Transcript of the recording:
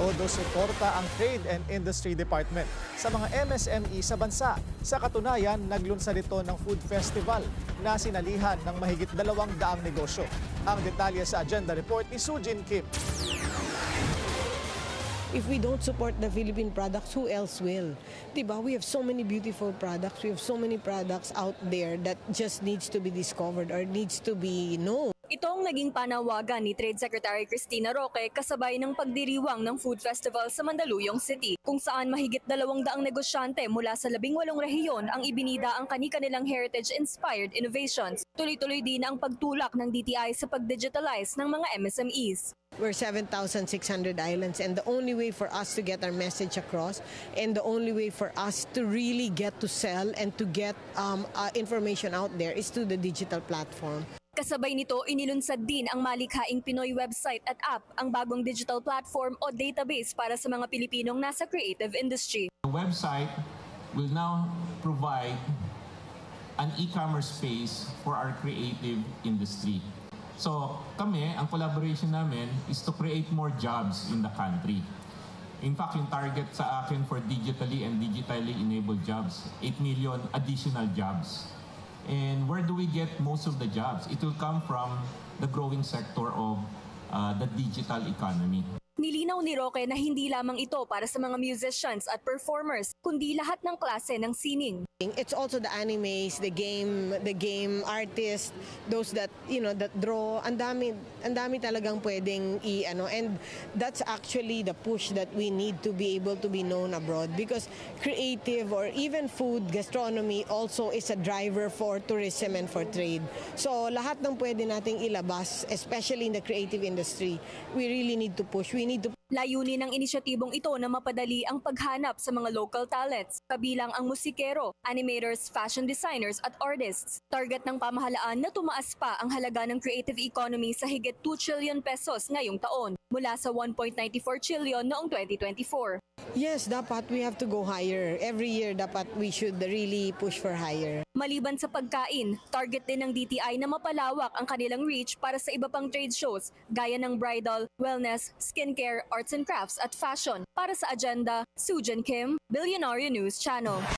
Todo suporta ang Trade and Industry Department sa mga MSME sa bansa. Sa katunayan, naglunsad ito ng food festival na sinalihan ng mahigit 200 negosyo. Ang detalye sa agenda report ni Sujin Kim. If we don't support the Philippine products, who else will? Diba? We have so many beautiful products. We have so many products out there that just needs to be discovered or needs to be known. Ito ang naging panawagan ni Trade Secretary Cristina Roque kasabay ng pagdiriwang ng Food Festival sa Mandaluyong City, kung saan mahigit 200 negosyante mula sa 18 rehiyon ang ibinida ang kani-kanilang heritage-inspired innovations. Tuloy-tuloy din ang pagtulak ng DTI sa pag-digitalize ng mga MSMEs. We're 7,600 islands, and the only way for us to get our message across and the only way for us to really get to sell and to get information out there is through the digital platform. Kasabay nito, inilunsad din ang malikhaing Pinoy website at app, ang bagong digital platform o database para sa mga Pilipinong nasa creative industry. The website will now provide an e-commerce space for our creative industry. So kami, ang collaboration namin is to create more jobs in the country. In fact, yung target sa akin for digitally and digitally enabled jobs, 8 million additional jobs. And where do we get most of the jobs? It will come from the growing sector of the digital economy. Nilinaw ni Roque na hindi lamang ito para sa mga musicians at performers, kundi lahat ng klase ng sining. It's also the animes, the game artists, those that that draw. Ang dami talagang pwedeng and that's actually the push that we need to be able to be known abroad, because creative or even food, gastronomy also is a driver for tourism and for trade. So lahat ng pwede nating ilabas, especially in the creative industry, we really need to push. Layunin ng inisyatibong ito na mapadali ang paghanap sa mga local talents, kabilang ang musikero, animators, fashion designers at artists. Target ng pamahalaan na tumaas pa ang halaga ng creative economy sa higit 2 trillion pesos ngayong taon, mula sa 1.94 trillion noong 2024. Yes, dapat we have to go higher. Every year dapat we should really push for higher. Maliban sa pagkain, target din ng DTI na mapalawak ang kanilang reach para sa iba pang trade shows gaya ng bridal, wellness, skincare, arts and crafts at fashion. Para sa agenda, Sujin Kim, Billionaire News Channel.